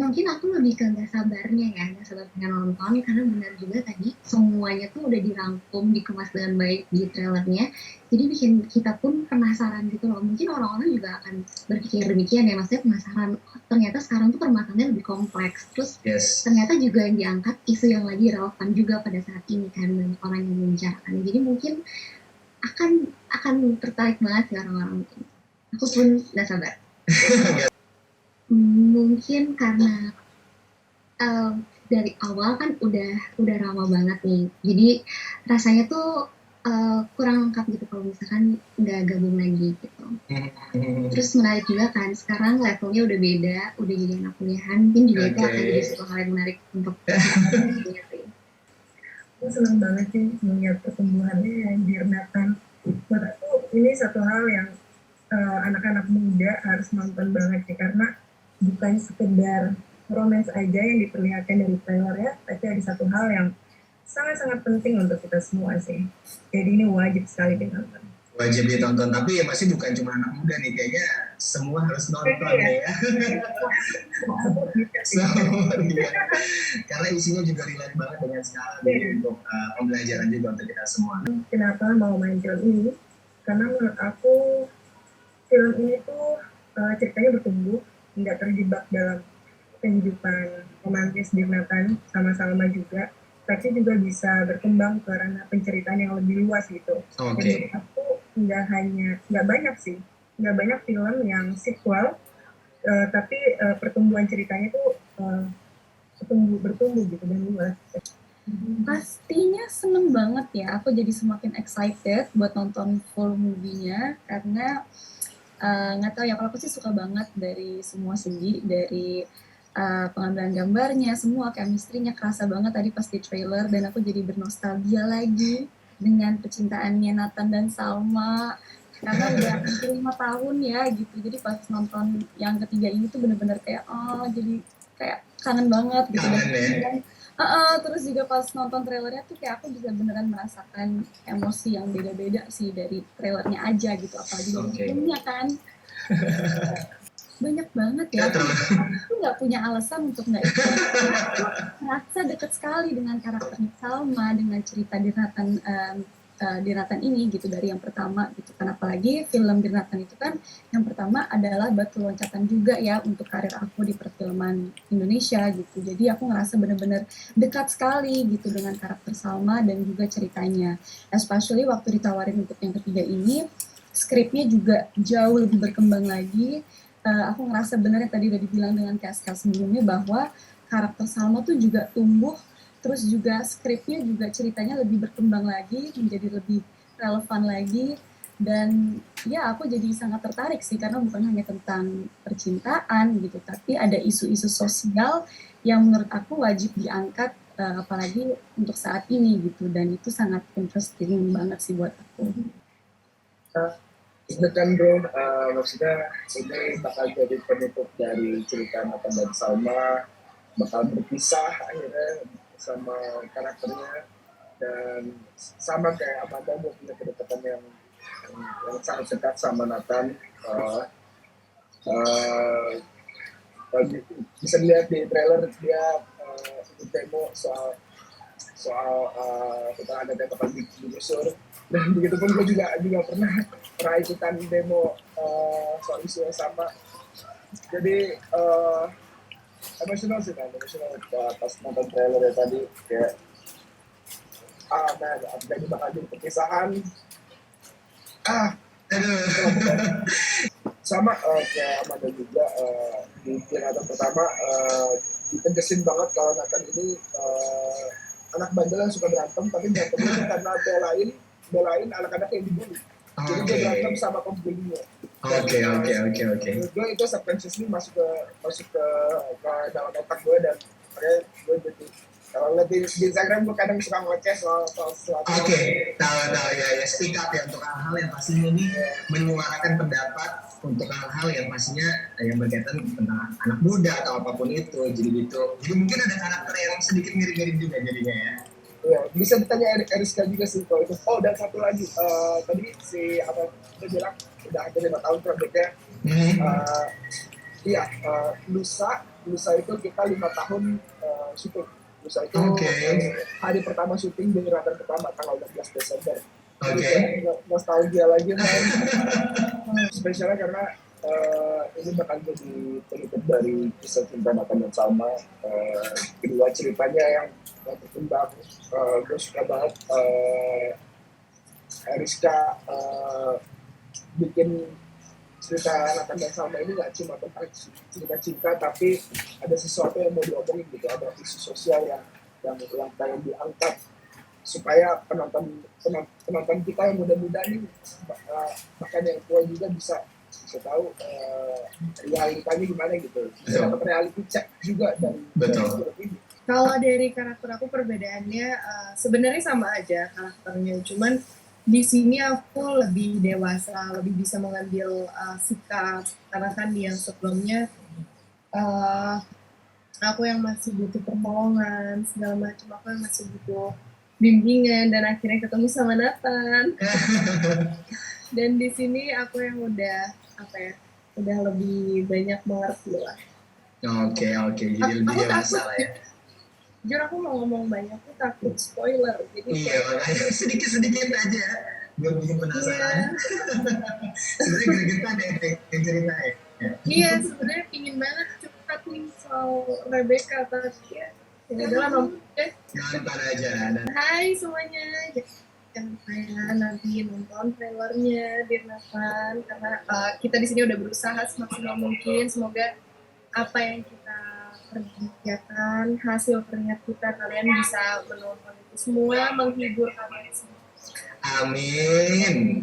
mungkin aku lebih ke nggak sabarnya ya, nggak sabar pengen nonton karena benar juga tadi semuanya tuh udah dirangkum, dikemas dengan baik di trailernya. Jadi bikin kita pun penasaran gitu loh. Mungkin orang-orang juga akan berpikir demikian ya, maksudnya penasaran. Oh, ternyata sekarang tuh permasalahannya lebih kompleks. Terus Yes. ternyata juga yang diangkat isu yang lagi relevan juga pada saat ini kan banyak orang yang membicarakan. Jadi mungkin akan akan tertarik banget sih orang-orang mungkin. Aku pun nggak sabar. Mungkin karena eh, dari awal kan udah lama banget nih. Jadi rasanya tuh kurang lengkap gitu kalau misalkan nggak gabung lagi gitu. Terus menarik juga kan sekarang levelnya udah beda, udah jadi anak kuliahan, mungkin juga itu akan jadi Oke. suatu hal yang menarik untuk Aku senang banget sih melihat pertumbuhannya yang Dirnatan. Buat aku ini satu hal yang anak-anak muda harus nonton banget sih, karena bukan sekedar romance aja yang diperlihatkan dari trailer ya, tapi ada satu hal yang sangat-sangat penting untuk kita semua sih. Jadi ini wajib sekali ditonton. Wajib ditonton, tapi ya masih bukan cuma anak muda nih, kayaknya semua harus nonton nih ya. Semua iya. Karena isinya juga relate banget dengan sekarang jadi untuk pembelajaran juga untuk kita semua. Kenapa mau main film ini? Karena menurut aku film ini tuh ceritanya bertumbuh, nggak terjebak dalam kehidupan romantis Dirnatan sama Salma juga, tapi juga bisa berkembang ke ranah penceritaan yang lebih luas gitu. Oke. Menurut aku nggak banyak film yang sequel, tapi pertumbuhan ceritanya tuh bertumbuh gitu dan luas. Pastinya seneng banget ya, aku jadi semakin excited buat nonton full movie-nya karena nggak tahu ya, kalau aku sih suka banget dari semua segi, dari pengambilan gambarnya, semua chemistry-nya kerasa banget tadi pas di trailer, dan aku jadi bernostalgia lagi dengan percintaannya Nathan dan Salma karena udah hampir 5 tahun ya gitu. Jadi pas nonton yang ketiga ini tuh bener-bener kayak jadi kayak kangen banget gitu. Kangen ya. Terus juga pas nonton trailernya tuh kayak aku bisa beneran merasakan emosi yang beda-beda sih dari trailernya aja gitu, apalagi dari filmnya kan. Banyak banget ya, aku nggak punya alasan untuk nggak ikut. Merasa deket sekali dengan karakter Salma, dengan cerita Dirnatan ini gitu dari yang pertama gitu kan, apalagi film Dirnatan itu kan yang pertama adalah batu loncatan juga ya untuk karir aku di perfilman Indonesia gitu. Jadi aku ngerasa bener-bener dekat sekali gitu dengan karakter Salma dan juga ceritanya, especially waktu ditawarin untuk yang ketiga ini, skripnya juga jauh lebih berkembang lagi. Aku ngerasa bener yang tadi udah dibilang dengan cast-cast sebelumnya bahwa karakter Salma tuh juga tumbuh, terus juga skripnya juga ceritanya lebih berkembang lagi, menjadi lebih relevan lagi, dan ya aku jadi sangat tertarik sih karena bukan hanya tentang percintaan gitu, tapi ada isu-isu sosial yang menurut aku wajib diangkat, apalagi untuk saat ini gitu, dan itu sangat interesting banget sih buat aku. Kan bro, maksudnya ini bakal jadi penutup dari cerita Nathan dan Salma, bakal berpisah akhirnya sama karakternya, dan sama kayak Amanda, gue punya kedekatan yang sangat dekat sama Nathan. Bisa dilihat di trailer dia ikut demo soal tentang ada tempat digusur, dan begitu pun gue juga pernah ikutan demo soal isu yang sama. Jadi emosional sih kan, pas nonton trailer ya tadi, kayak jadi bakal jadi perpisahan. Sama kayak Amanda juga, di Nathan pertama ditegesin banget kalau Nathan ini anak bandel yang suka berantem, tapi berantemnya karena belain anak-anak yang dibully. Jadi dia berantem sama pembulinya. Oke. Gue itu subconsciously masuk ke dalam otak gue, dan makanya gue jadi kalau lihat di Instagram gue kadang suka ngoceh soal sesuatu. Oke, tahu ya, speak up ya untuk hal-hal yang pastinya ini menyuarakan pendapat untuk hal-hal yang pastinya yang berkaitan tentang anak muda atau apapun itu. Jadi mungkin ada karakter yang sedikit mirip-mirip juga jadinya ya. Ya, bisa ditanya Eriska juga sih kalau itu. Oh, dan satu lagi, tadi si apa dia bilang udah hampir 5 tahun projectnya. Iya, lusa itu kita 5 tahun syuting. Lusa itu Oke. hari pertama syuting di Ratan pertama tanggal 16 Desember. Jadi Oke. kayak nostalgia lagi kan. Spesialnya karena ini bakal jadi penutup dari kisah cinta Nathan dan Salma. Kedua ceritanya yang berkembang, gue suka banget Rizka bikin cerita Nathan dan Salma ini nggak cuma tentang cerita cinta, tapi ada sesuatu yang mau diomongin gitu, ada isu sosial yang pengen diangkat supaya penonton kita yang muda-muda nih, bahkan yang tua juga bisa tahu realitanya gimana gitu, bisa dapat reality check juga dari film ini. Kalau dari karakter aku perbedaannya sebenarnya sama aja karakternya, cuman di sini aku lebih dewasa, lebih bisa mengambil sikap, karena kan yang sebelumnya aku yang masih butuh pertolongan segala macam, aku yang masih butuh bimbingan, dan akhirnya ketemu sama Nathan. Dan di sini aku yang udah lebih banyak mengerti lah. Oke, jadi lebih dewasa lah ya. Jujur aku mau ngomong banyak tuh takut spoiler, jadi iya, makanya sedikit aja biar bikin penasaran. Sebenarnya Greget ada yang cerita ya. Iya, sebenarnya pingin banget cepat nih soal Rebecca, tapi ya adalah nonton. Nonton aja. Hai semuanya, jangan lupa nanti nonton trailernya Dirnatan, karena kita di sini udah berusaha semaksimal mungkin. Semoga apa yang kita kerjakan, hasil keringat kita, kalian bisa menonton itu semua, menghibur kalian semua. Amin.